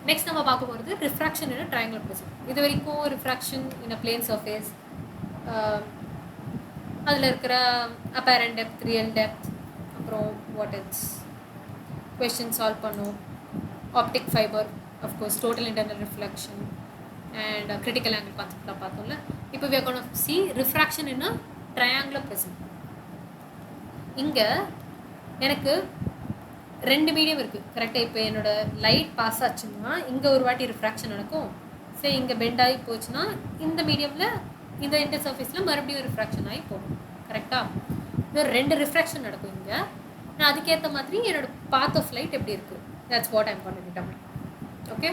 Next நம்ம பார்க்க போகிறது refraction in a triangular prism. இது வரைக்கும் refraction in a plane surface, அதில் இருக்கிற apparent depth, real depth, அப்புறம் what else, question solve பண்ணோம், optic fiber, of course total internal reflection and critical angle concept பார்த்தோம்ல. இப்போ we are going to see refraction in a triangular prism. இங்கே எனக்கு ரெண்டு medium இருக்குது கரெக்டாக. இப்போ என்னோட லைட் பாஸ் ஆச்சுன்னா இங்கே ஒரு வாட்டி ரிஃப்ராக்ஷன் நடக்கும். சரி, இங்கே பெண்ட் ஆகி போச்சுன்னா இந்த மீடியமில் இந்த இன்டர் சர்ஃபேஸில் மறுபடியும் ரிஃப்ராக்ஷன் ஆகி போகும் கரெக்டாக. இது ரெண்டு ரிஃப்ராக்ஷன் நடக்கும் இங்கே. நான் அதுக்கேற்ற மாதிரி என்னோட பாத் ஆஃப் லைட் எப்படி இருக்குது, that's what I'm going to determine. Okay,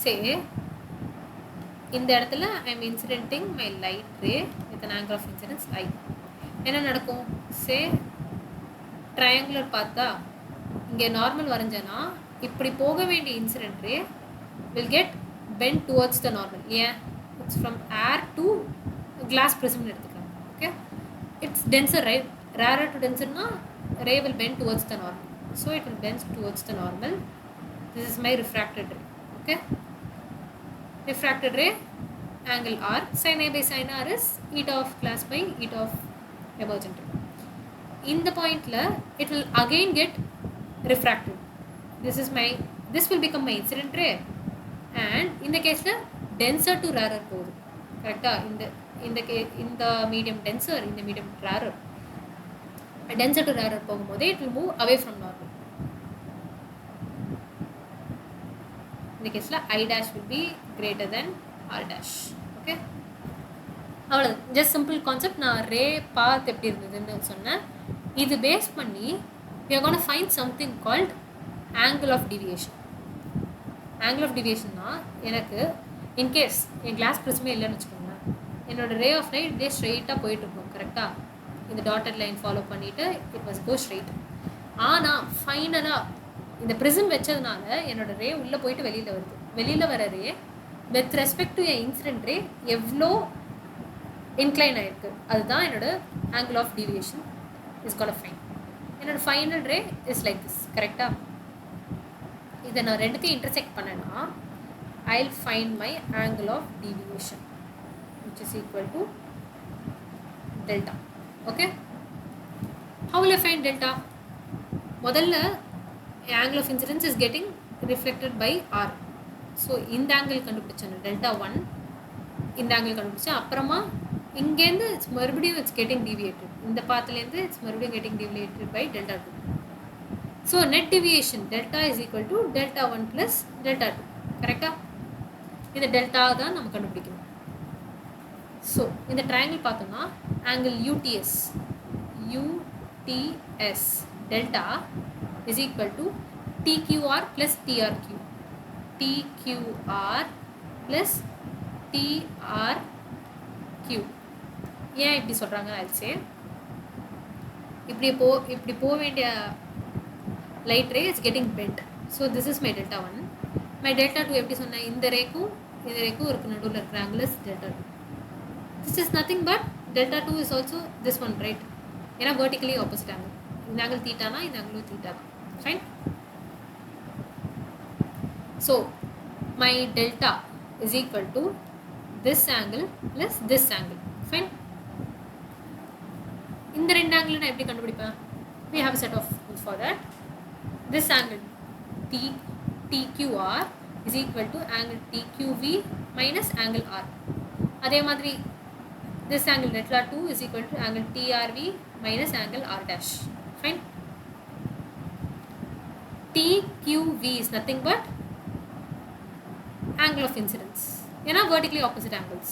சரி, இந்த இடத்துல I am incidenting my light ray with an angle of incidence I. என்ன நடக்கும்? சே ட்ரையாங்குலர் பார்த்தா இங்கே நார்மல் வரைஞ்சேன்னா இப்படி போக வேண்டிய incident ray will get bend towards the normal. ஏன்? It's from air to glass ப்ரிசம்னு எடுத்துக்கலாம். Okay, it's denser, right? Rarer to டென்சர்னா ray will bend towards the normal. So it will bend towards the normal. This is my refracted ray. Okay, refracted ray angle R, sin A by sin R is eta of glass by eta of emergent ray. In the point la it will again get refracted. This will become my incident ray, and in the case la denser to rarer போகுது கரெக்டா. in the medium denser, in the medium rarer, denser to rarer போகும்போது it will move away from normal. இந்த கேஸில் I dash will be greater than R dash. Okay, அவ்வளோதான். Just simple concept. நான் ray பாத் எப்படி இருந்ததுன்னு சொன்னேன். இது பேஸ் பண்ணி we are going to find something called angle of deviation. angle of deviationனா எனக்கு இன்கேஸ் என் கிளாஸ் ப்ரிஸ்மே இல்லைன்னு வச்சுக்கோங்க, என்னோட ரே ஆஃப் லைட் இதே ஸ்ட்ரெயிட்டாக போயிட்டு இருக்கும் கரெக்டாக. இந்த டாட்டட் லைன் ஃபாலோ பண்ணிவிட்டு இட் வாஸ் கோ ஸ்ட்ரெயிட். ஆனால் ஃபைனலாக இந்த ப்ரிசம் வச்சதுனால என்னோட ரே உள்ளே போயிட்டு வெளியில் வருது. வெளியில் வர ரே வித் ரெஸ்பெக்ட் டு என் இன்சிடென்ட் ரே எவ்வளோ இன்க்ளைன் ஆகிருக்கு, அதுதான் என்னோட angle of deviation is called fine. என்னோட final ray is like this கரெக்டாக. இதை நான் ரெண்டுத்தையும் இன்டர்செக்ட் பண்ணேன்னா I will find my angle of deviation which is equal to delta. Okay, how will I find delta? முதல்ல angle of incidence is getting reflected by R. So இந்த angle கண்டுபிடிச்சேன் delta 1, இந்த angle கண்டுபிடிச்சேன். அப்புறமா இங்கேருந்து it's மறுபடியும் it's getting deviated, இந்த பாத்துலேருந்து இட்ஸ் மறுபடியும் getting deviated by delta 2. So net deviation delta is equal to delta 1 plus delta 2 கரெக்டாக. இந்த டெல்டா தான் நம்ம கண்டுபிடிக்கணும். ஸோ இந்த ட்ரையாங்கிள் பார்த்தோம்னா angle UDS delta is equal to TQR plus TRQ. TQR plus TRQ. ஏன் இப்படி சொல்கிறாங்க? I'll say இப்படி போக வேண்டிய light ray is getting bent. So this is my delta 1. My delta 2 எப்படி சொன்னேன்? இந்த ரேக்கும் இருக்கு நடுவில் இருக்கிற angle is delta 2. This is nothing but delta 2 is also this one, right? ஏன்னா வெர்டிக்கலி ஆப்போசிட் ஆங்கிள். இந்த ஆங்கிள் தீட்டானா இந்த ஆங்கிளும் தீட்டா தான். Fine. So my delta is equal to this angle plus this angle. Fine. இந்த ரெண்டு angle நான் எப்படி கண்டுபிடிப்பேன்? We have a set of rules for that. This angle TQR is equal to angle TQV minus angle R. அதே மாதிரி this angle delta 2 is equal to angle TRV minus angle R dash. Fine. TQV is nothing but angle of incidence. ஏன்னா vertically opposite angles.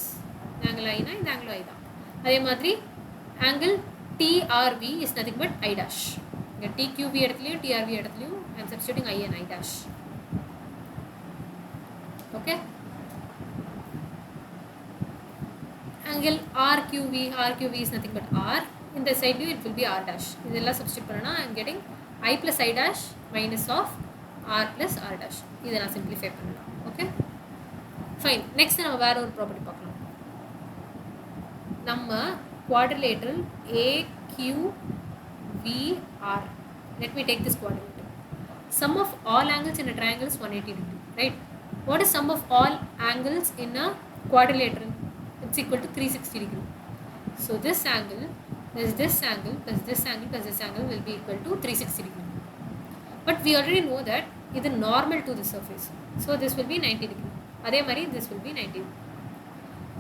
angle I னா இந்த angle I தான். அதே மாதிரி angle TRV is nothing but I dash. இங்க TQV இடத்துலையும் TRV இடத்துலையும் I am substituting I and I dash. Okay. angle RQV is nothing but R. In the side view it will be R dash. இதெல்லாம் substitute பண்ணனா I am getting I plus I dash minus of R plus R dash. இதை நான் simplify பண்ணலாம். Okay, fine. Next நம்ம வேற ஒரு property பார்க்கலாம். நம்ம quadrilateral AQVR. Let me take this quadrilateral. sum of all angles in a triangle is 180 degree, right? What is sum of all angles in a quadrilateral? It's equal to 360 degree. So this angle plus this angle plus this angle plus this angle will be equal to 360 degree. But we already know that it is normal to the surface. So this will be 90 degree. Adhe mari this will be 90 degree.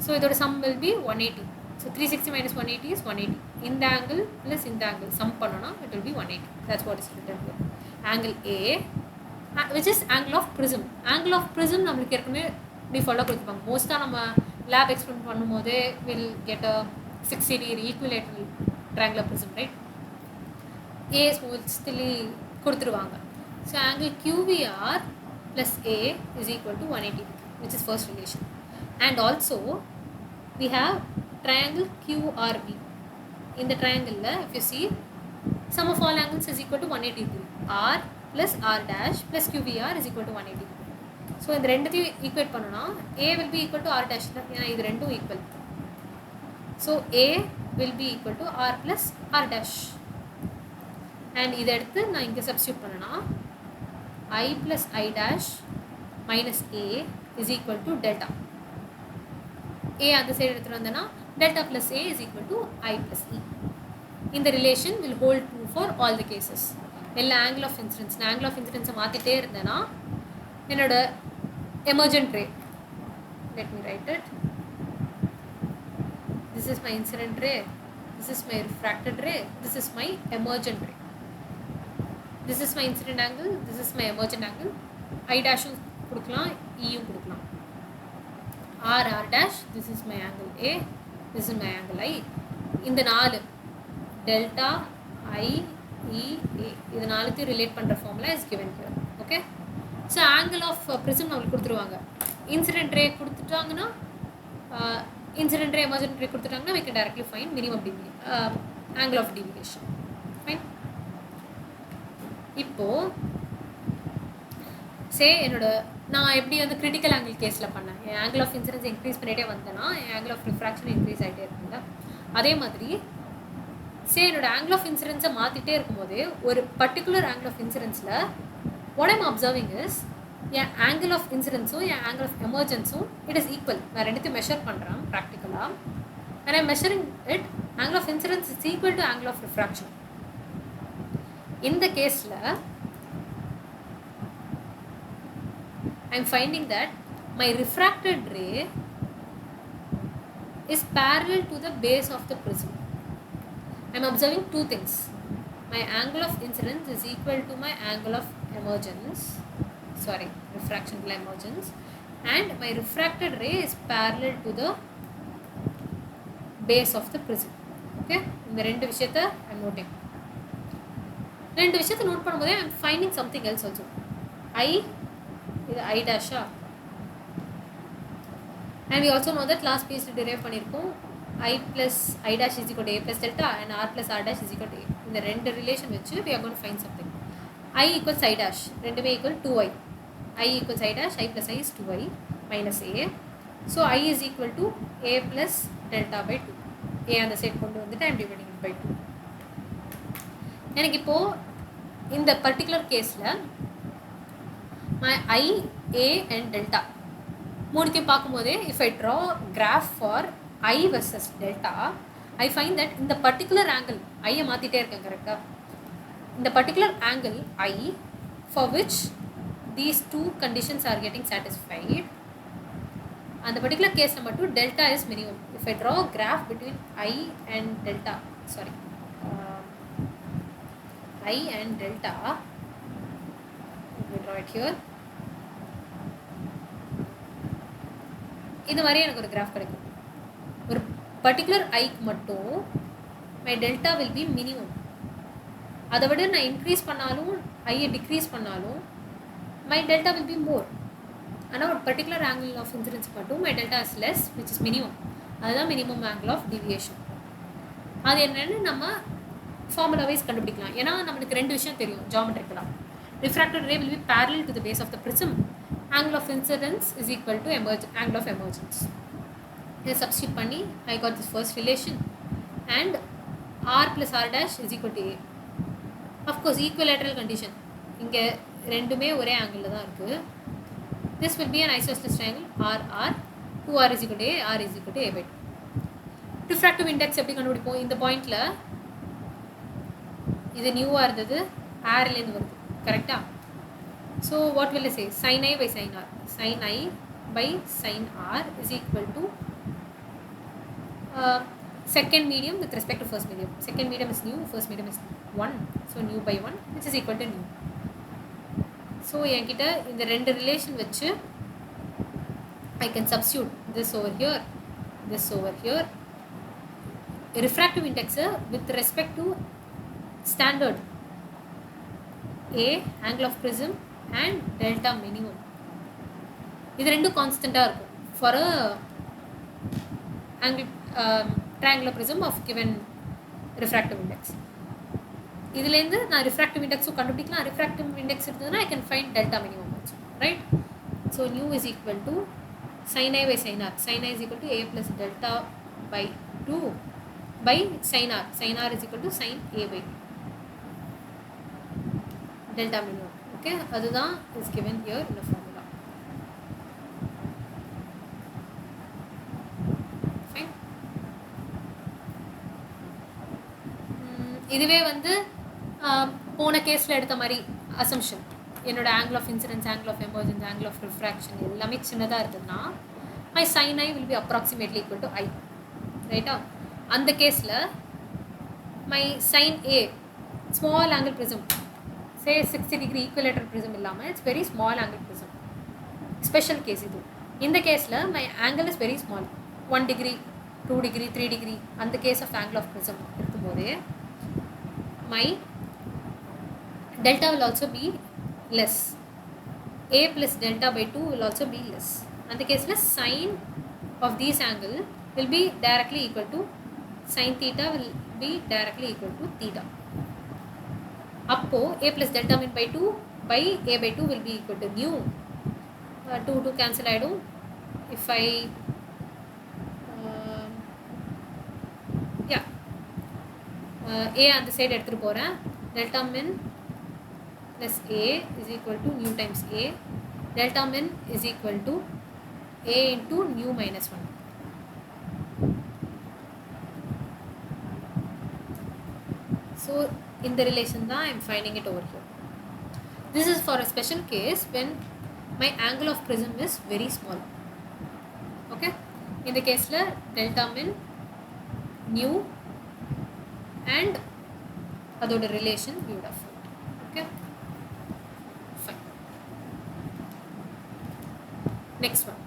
So idoda sum will be 180. So 360 minus 180 is 180. In the angle plus in the angle sum pannona it will be 180. That's what is written here. Angle A, which is angle of prism. Angle of prism namakku erkume default ah kodupanga. Most ah nama lab experiment பண்ணும்போது will get a 60 degree equilateral triangular prism, right? A is mostly கொடுத்துருவாங்க. So angle QVR plus A is equal to 180 degree, which is first relation. And also we have triangle QRB. In the triangle if you see, sum of all angles is equal to 180 degree. R plus R dash plus QVR is equal to 180 degree. So இந்த ரெண்டுத்தையும் equate பண்ணோம்னா A will be equal to R dash. ஏன்னா இது ரெண்டும் equal. So A will be equal to R plus R dash. And இதை எடுத்து நான் இங்கே சப்ஸ்டியூட் பண்ணனா I plus I dash minus A is equal to delta. A அந்த side எடுத்துட்டு வந்தனா delta plus A is equal to I plus E. In the relation will hold true for all the cases. எல்லா angle of incidence angle of incidence மாத்திட்டே இருந்தேனா என்னோட emergent ray, let me write it. This is my incident ray, this is my refracted ray, this is my emergent ray. This is my incident angle, this is my emergent angle. I dash கொடுக்கலாம், E கொடுக்கலாம். R R dash, this is my angle A, this is my angle I. இந்த நாலு delta I E A இது நாலுத்தையும் relate பண்ணுற formula is given here. Okay, so angle of prism நம்மளுக்கு கொடுத்துருவாங்க. Incident ray கொடுத்துட்டாங்கன்னா இன்சிடென்ட் ரே எமர்ஜென்ட் ரே கொடுத்துட்டாங்கன்னா we can directly find minimum angle of deviation. Fine. இப்போது என்னோட நான் எப்படி வந்து கிரிட்டிக்கல் ஆங்கிள் கேஸில் பண்ணேன், என் ஆங்கிள் ஆஃப் இன்சிடென்ஸ் இன்க்ரீஸ் பண்ணிகிட்டே வந்தேன்னா என் ஆங்கிள் ஆஃப் ரிஃப்ராக்ஷன் இன்க்ரீஸ் ஆகிட்டே இருக்குங்க. அதே மாதிரி என்னோட ஆங்கிள் ஆஃப் இன்சிடென்ஸை மாற்றிட்டே இருக்கும்போது ஒரு பர்டிகுலர் ஆங்கிள் ஆஃப் இன்சிடென்ஸில் வாட் ஐம் அப்சர்விங் இஸ் என் ஆங்கிள் ஆஃப் இன்சிடென்ஸும் என் ஆங்கிள் ஆஃப் எமர்ஜென்ஸும் இட் இஸ் ஈக்குவல். நான் ரெண்டுத்தையும் மெஷர் பண்ணுறேன் ப்ராக்டிக்கலாக. And I measuring it angle of incidence is equal to angle of refraction. இந்த கேஸில் I'm finding that my refracted ray is parallel to the base of the prism. I'm observing two things. My angle of incidence is equal to my angle of emergence, refraction plus emergence, and my refracted ray is parallel to the base of the prism. Okay, இந்த ரெண்டு விஷயத்தை I'm noting. ரெண்டு விஷயத்தை note பண்ணும்போதே I'm finding something else also. இது I dash. And we also know that last piece derive பண்ணிருக்கோம் I plus I dash is equal to A plus delta and R plus R dash is equal to A. இந்த ரெண்டு relation வச்சு we are going to find something. I equals I dash ரெண்டுமே equal 2I. I equals I dash, I plus I is 2I minus A. So I is equal to A plus delta by 2. A அந்த side கொண்டு வந்துட்டு I am dividing it by 2. எனக்கு இப்போ இந்த particular கேஸில் my I, A and delta மூணுத்தையும் பார்க்கும்போதே if I draw graph for I versus delta, I find that இந்த particular angle I மாற்றிட்டே இருக்கேன் கரெக்டாக. இந்த particular angle I for which these two conditions are getting satisfied, அந்த particular case மட்டும் delta is minimum. If I draw a graph between I and delta, I and delta, let me draw it here. இந்த மாதிரி எனக்கு ஒரு graph கிடைக்கும். ஒரு particular ஐக்கு மட்டும் my delta will be minimum. அதை விட நான் இன்க்ரீஸ் பண்ணாலும் ஐயை டிக்ரீஸ் பண்ணாலும் my delta will be more. ஆனால் ஒரு பர்டிகுலர் ஆங்கிள் ஆஃப் இன்சிடென்ஸ் மட்டும் my delta is less which is minimum. அதுதான் மினிமம் ஆங்கிள் ஆஃப் டிவியேஷன். அது என்னென்னு நம்ம ஃபார்முலா வைஸ் கண்டுபிடிக்கலாம். ஏன்னா நம்மளுக்கு ரெண்டு விஷயம் தெரியும் ஜியோமெட்ரிக்கலாக. Refracted ray will be parallel to the base of the prism. Angle of incidence is equal to angle of emergence. This substitute பண்ணி I got this first relation and R plus R dash is equal to A. Of course equilateral condition. இங்கே ரெண்டுமே ஒரே ஆங்கிளில் தான் இருக்குது. This will be an isosceles triangle RR. 2R is equal to A, R is equal to A by 2. Refractive index எப்படி கண்டுபிடிப்போம்? இந்த பாயிண்டில் இது நியூவாக இருந்தது, ஆர்லேருந்து வருது, கரெக்டா? So what will say? sin I by sin R. sin I by sin R is equal to second medium with respect to first medium. Second medium is new, first medium is 1. So new by 1 which is equal to new. So என்கிட்ட இந்த ரெண்டு relation வச்சு I can substitute this over here, this over here. Refractive index with respect to standard A, angle of prism and delta minimum. இது ரெண்டும் கான்ஸ்டண்ட்டாக இருக்கும் for a angle triangular prism of given refractive index. இதுலேருந்து நான் refractive index கண்டுபிடிக்கலாம். refractive index இருந்ததுன்னா I can find delta minimum also, right? So nu is equal to sin I by sin R. sin I is equal to A plus delta by 2 by sin R. sin R is equal to sin A by 2. Delta minimum. Okay, அதுதான் is given here in the formula. Fine. இதுவே வந்து போன கேஸில் எடுத்த மாதிரி assumption, என்னோட angle of incidence, angle of emergence, angle of refraction எல்லாமே சின்னதாக இருந்ததுன்னா my sin I will be approximately equal to I, ரைட்டா? அந்த கேஸில் my sin A, small angle prism, say 60 degree equilateral prism இல்லாமல் it's very small angle prism, special case இது. இந்த கேஸில் my angle is very small, 1 degree, 2 degree, 3 degree, அந்த case of angle of prism இருக்கும்போது my delta will also be less. A plus delta by 2 will also be less. And the case sin of this angle will be directly equal to sin theta will be directly equal to theta. Appo A plus delta min by 2 by A by 2 will be equal to nu. 2 cancel ஆயிடும். If I A அந்த side எடுத்துட்டு போறேன். delta min plus A is equal to nu times A. Delta min is equal to A into nu minus 1. So in the relation I am finding it over here. This is for a special case when my angle of prism is very small. Okay, in the case la delta min nu and adoda relation we would have found. Okay, fine. Next one.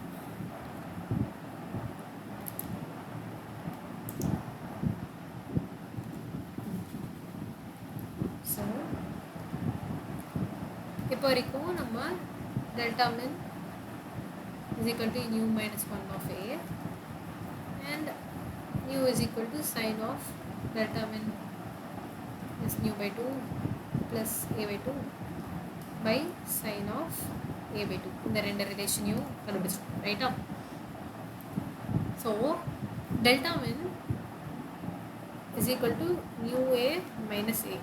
So இப்போ வரைக்கும் நம்ம delta min is equal to nu minus 1 of A and nu is equal to sin of delta min is nu by 2 plus A by 2 by sin of A by 2. இந்த ரெண்டு ரிலேஷனையும் கண்டுபிடிச்சோம், ரைட்டா? So delta min is equal to nu A minus A.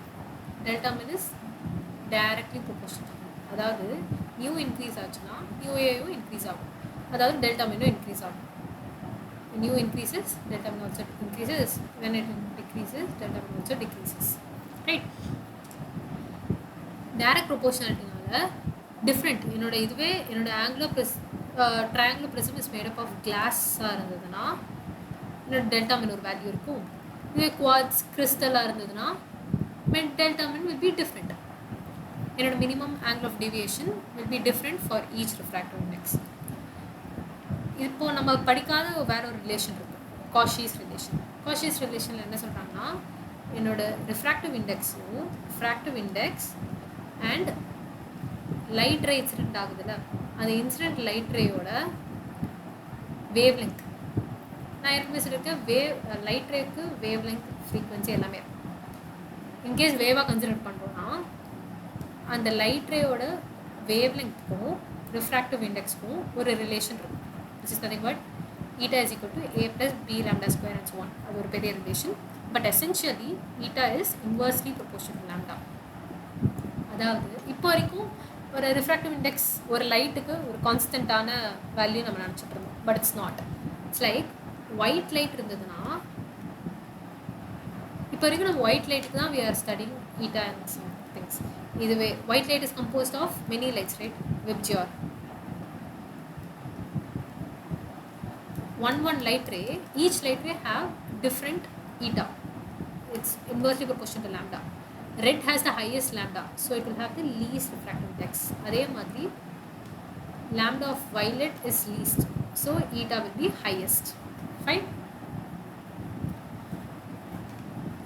delta min is directly proportional. அதாவது nu increase ஆச்சுன்னா nu Aயும் increase ஆகும், அதாவது delta min increase ஆகும். When nu increases, delta min also increases. When it decreases, delta min also decreases. Right? Direct proportionalityனால different. என்னோட இதுவே என்னோட triangular prism is made up of glass-ஆ இருந்ததுன்னா என்னோட delta min ஒரு வேல்யூ இருக்கும். இதுவே quartz crystal-ஆ இருந்ததுன்னா delta min will be different. என்னோட minimum angle of deviation will be different for each refractive index. இப்போ நம்ம படிக்காத வேற ஒரு ரிலேஷன் இருக்கு, காஷிஸ் ரிலேஷன். காஷிஸ் ரிலேஷனில் என்ன சொல்கிறாங்கன்னா, என்னோட refractive index and light ray incident ஆகுதுல்ல, அந்த இன்சிடென்ட் லைட் ரேயோட வேவ் லென்த். நான் ஏற்கனவே சொல்லியிருக்கேன், லைட் ரேக்கு வேவ் லென்த், ஃப்ரீக்வன்சி எல்லாமே. இன்கேஸ் வேவாக கன்சிடர் பண்ணுறோன்னா அந்த லைட் ரேயோட வேவ் லென்த்துக்கும் ரிஃப்ராக்டிவ் இண்டெக்ஸ்க்கும் ஒரு ரிலேஷன் இருக்கும். Which is nothing but eta is equal to a plus b lambda square and so on. அது ஒரு பெரிய relation. But essentially eta is inversely proportional to lambda. அதாவது இப்போ வரைக்கும் ஒரு ரிஃப்ராக்டிவ் இண்டெக்ஸ் ஒரு லைட்டுக்கு ஒரு கான்ஸ்டன்ட்டான வேல்யூ நம்ம நினச்சிட்டு இருந்தோம். But it's not. It's like white light இருந்ததுன்னா இப்போ வரைக்கும் நம்ம ஒயிட் லைட்டுக்கு தான் we are studying eta and some things. இதுவே white light is composed of many lights, right? VIBGYOR one light ray, each light ray have different eta. It's inversely proportional to lambda. Red has the highest lambda, so it will have the least refractive index. அதே மாதிரி lambda of violet is least, so eta will be highest. Fine.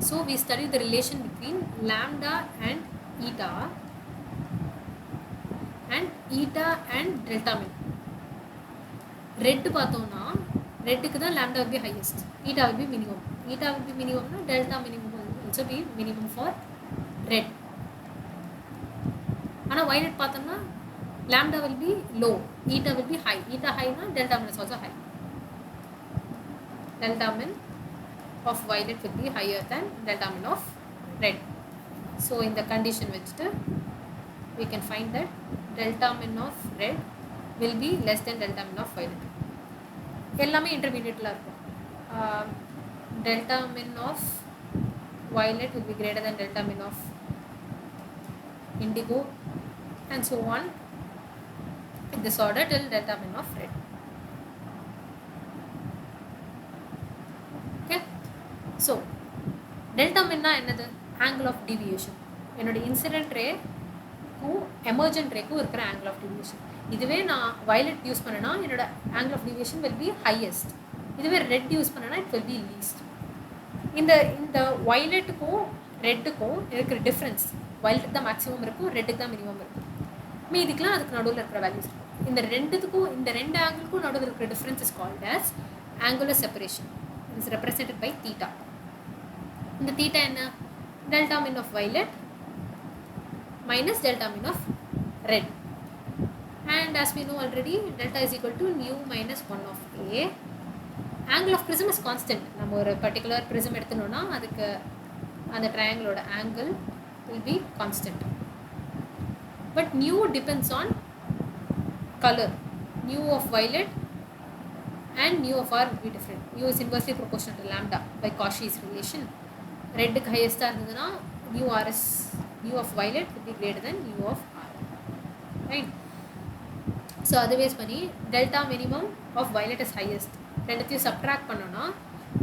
So we studied the relation between lambda and eta and delta min. Red பார்த்தோம்னா ரெட்டுக்கு தான் lambda will be highest, eta will be minimum. Eta will be minimum, delta minimum will also be minimum for red. ஆனால் violet பார்த்தோம்னா lambda will be low, eta will be high. Eta high na delta min is also high. Delta min of violet will be higher than delta min of red. So in the condition which we can find that delta min of red will be less than delta min of violet. எல்லாமே இன்டர்மீடியட்டில் இருக்கும். delta min of violet will be greater than delta min of indigo and so on in this order till delta min of red. Okay, so delta min na என்னது? angle of deviation. என்னோட incident ray க்கும் emergent ray க்கும் இருக்கிற angle of deviation. இதுவே நான் violet use பண்ணேன்னா என்னோட angle of deviation will be highest. இதுவே red யூஸ் பண்ணேன்னா it will be least. இந்த violetக்கும் ரெட்டுக்கும் இருக்கிற டிஃப்ரென்ஸ், violet தான் மேக்ஸிமம் இருக்கும், ரெட்டுக்கு தான் மினிமம் இருக்கும். மீதிக்கெலாம் அதுக்கு நடுவில் இருக்கிற வேல்யூஸ் இருக்கும். இந்த ரெண்டு ஆங்கிளுக்கும் நடுவில் இருக்கிற difference is called as angular separation. It is represented by theta. இந்த theta என்ன? delta min of violet minus delta min of red. And as we know already, delta is equal to nu minus 1 of a. Angle of prism is constant. நம்ம ஒரு particular prism எடுத்தோம்னா அதுக்கு அந்த triangleோட angle will be constant. But nu depends on color. Nu of violet and nu of r will be different. Nu is inversely proportional to lambda by Cauchy's relation. Red க்கு highest இருந்ததுன்னா nu of violet will be greater than nu of r. Right? So otherwise பண்ணி delta minimum of violet is highest. ரெண்டுத்தையும் subtract பண்ணோம்னா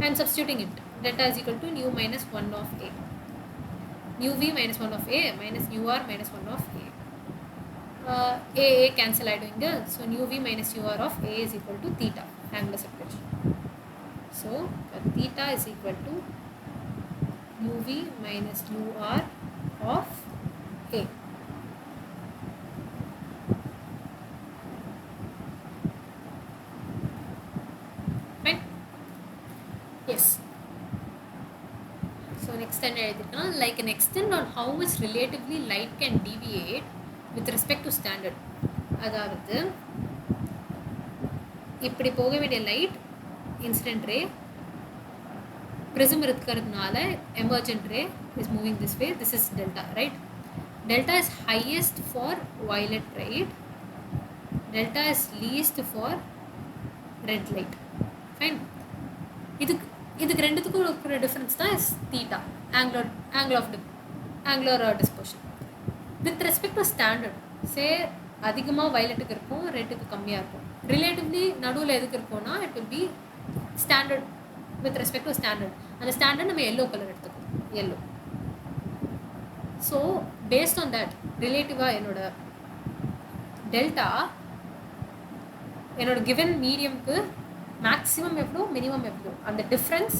I am substituting it. Delta is equal to nu minus 1 of a. Nu v minus 1 of a minus nu r minus 1 of a. A cancel ஆயிடுங்க. So nu v minus nu r of a is equal to theta, angular separation. So theta is equal to nu v minus nu r of a. Right? Yes. So next என்ன எழுதிருக்கோம், like an extent on how much relatively light can deviate with respect to standard. அதாவது இப்படி போக வேண்டிய light incident ray prism இருக்கிறதுனால emergent ray is moving this way. This is delta, right? Delta is highest for violet light. Delta is least for red light. Fine. இதுக்கு ரெண்டுத்துக்கும் இருக்கிற difference தான் is theta, angular dispersion. With respect to standard, say அதிகமாக வயலட்டுக்கு இருக்கும், ரெட்டுக்கு கம்மியாக இருக்கும். Relatively நடுவில் எதுக்கு இருக்கும்னா it will be standard with respect to standard. அந்த ஸ்டாண்டர்ட் நம்ம எல்லோ கலர் எடுத்துக்கோம், yellow. So based on that ரிலேட்டிவாக என்னோட டெல்டா என்னோட கிவன் மீடியம்க்கு மேக்ஸிமம் எவ்வளோ மினிமம் எவ்வளோ அந்த difference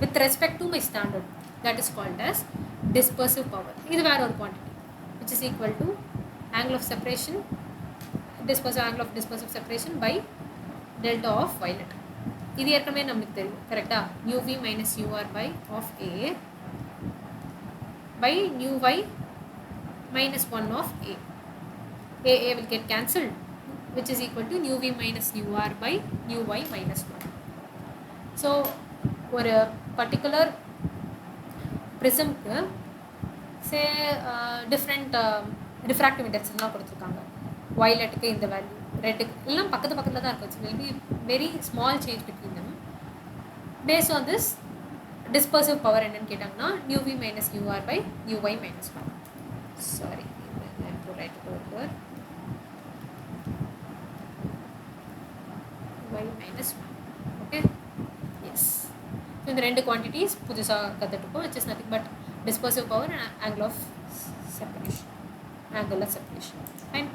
with respect to my standard, that is called as dispersive power. இது வேற ஒரு quantity which is equal to angle of separation, angle of dispersive separation by delta of violet. இது ஏற்கனவே நமக்கு தெரியும், கரெக்டா? nu v minus nu r by of a by nu y minus 1 of a. A will get cancelled, which is equal to nu v minus nu r by nu y minus 1. So ஒரு particular ப்ரிசம்க்கு say different refractive இண்டெக்ஸ்லாம் கொடுத்துருக்காங்க. வயலட்டுக்கு இந்த value, ரெட்டுக்கு எல்லாம் பக்கத்தில் தான் இருக்கும். Will be very small change between them. Based on this dispersive power என்னன்னு கேட்டாங்கன்னா mu v minus mu r by mu y minus one. Sorry, right over y minus 1. Okay, yes. So இந்த ரெண்டு குவான்டிட்டிஸ் புதுசாக கற்றுட்டுருக்கோம். which is nothing but dispersive power and angle of separation. Fine.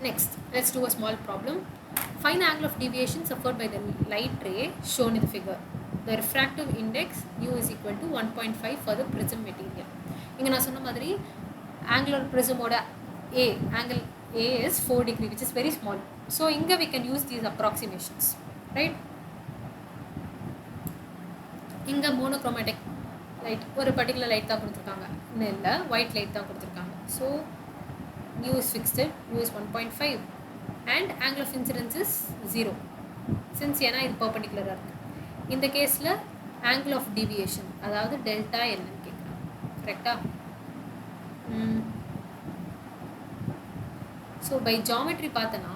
Next, let's do a small problem. Find the angle of deviation suffered by the light ray shown in the figure. The refractive index u is equal to 1.5 for the prism material. இங்கே நான் சொன்ன மாதிரி angular prism ஓட angle A is 4 degree, which is very small. So inga we can use these approximations, right? Inga monochromatic light ஒரு particular light தான் கொடுத்துருக்காங்க, இல்ல white light தான் கொடுத்துருக்காங்க. So u is fixed, u is 1.5 and angle of incidence is 0 since ஏன்னா இது perpendicular இருக்கு. இந்த கேஸ்ல angle of deviation அதாவது delta என்னன்னு கேட்குறாங்க. கரெக்டா? So by geometry பார்த்தனா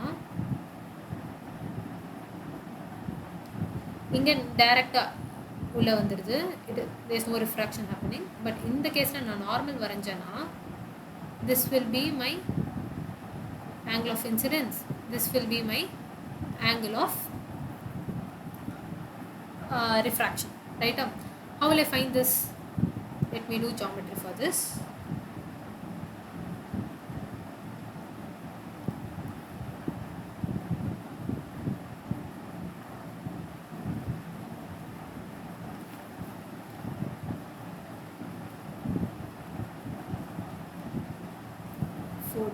இங்க டைரக்டா உள்ள வந்துருது. there is no refraction happening. But இந்த கேஸ்ல நான் normal வரைஞ்சேனா this will be my angle of incidence, this will be my angle of refraction, right? How will I find this? Let me do geometry for this.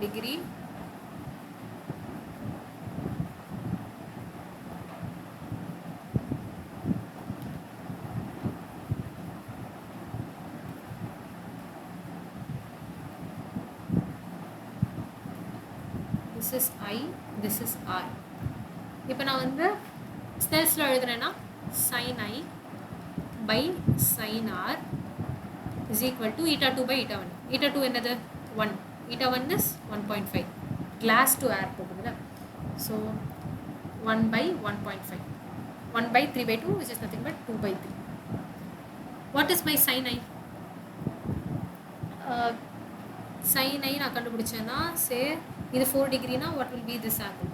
Degree this is I, this is R. இப்போ நான் வந்து ஸ்னெல்ஸ்ல எழுதுறேன்னா sin I by sin R is equal to eta 2 by eta 1. eta 2 என்னது 1, eta 1 is 1.5. glass to air போகுதுல. So 1 by 1.5, 1 by 3 by 2, which is nothing but 2 by 3. What is my sin I? Sin I நான் கண்டுபிடிச்சேன்னா say இது 4 degree na, what will be this angle?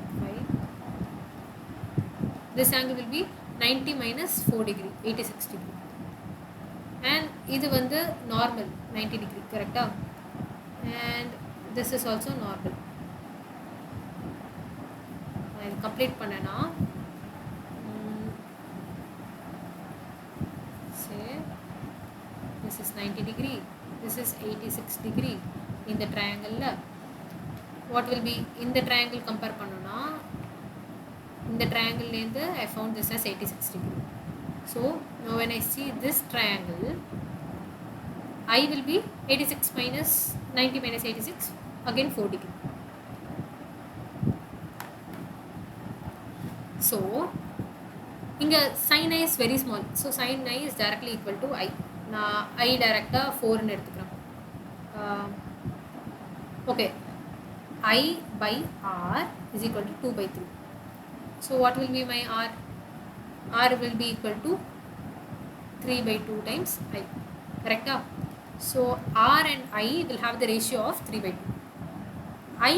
3.5. This angle will be 90 minus 4 degree, 86 degree. And இது வந்து normal 90 degree, correcta? And this is also normal. நான் complete பண்ணேனா say this is 90 degree, this is 86 degree in the triangle la. What will be in the triangle compare பண்ணனும்னா in the triangle length I found this as 86 degree. So now when I see this triangle, I will be 86 minus 90 minus 86, again 4 degree. So inga sin I is very small, so sin I is directly equal to I. நான் I directa 4 ன்னு எடுத்துக்கிறேன். Okay, I by R is equal to 2 by 3. So what will be my R? R will be equal to 3 by 2 times I, correcta? So R and I will have the ratio of 3 by 2. I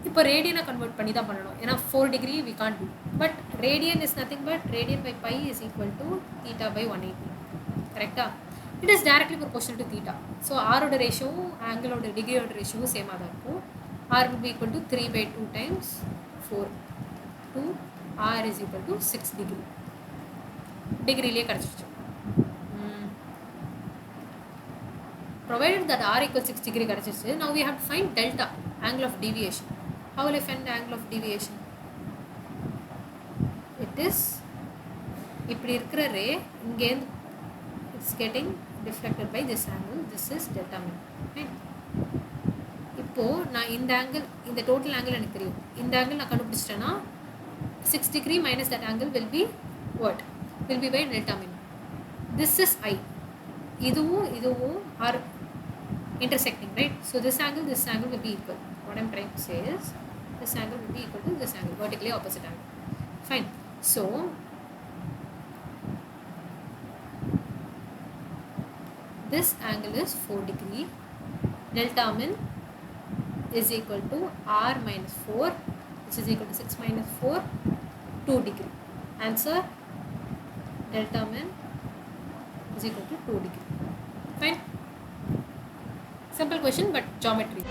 இப்போ radian convert பண்ணி தான் பண்ணணும், ஏன்னா 4 degree we can't do. But radian is nothing but radian by pi is equal to theta by 180, correcta? It is directly proportional to theta. So R oda ratio angle oda degree oda ratio same ah irukum. R will be equal to 3 by 2 times 4 to R is equal to 6 degree. Degree liye kadichichu. Provided that R equals 6 degree kadichichu, now we have to find delta, angle of deviation. How will I find the angle of deviation? It is இப்படி இருக்கிற ray இங்கே it's getting deflected by this angle, this is delta mu, right? இப்போ நான் இந்த angle, இந்த total angle எனக்கு தெரியும், இந்த angle நான் கண்டுபிடிச்சிட்டேன்னா 6 degree minus that angle will be what? Will be by delta mu. This is I. இதுவும் are intersecting, right? So this angle will be equal. What I'm trying to say is this angle will be equal to this angle, vertically opposite angle. Fine. So this angle is 4 degree. Delta min is equal to r minus 4, which is equal to 6 minus 4, 2 degree. Answer, delta min is equal to 2 degree. Fine. Simple question, but geometry.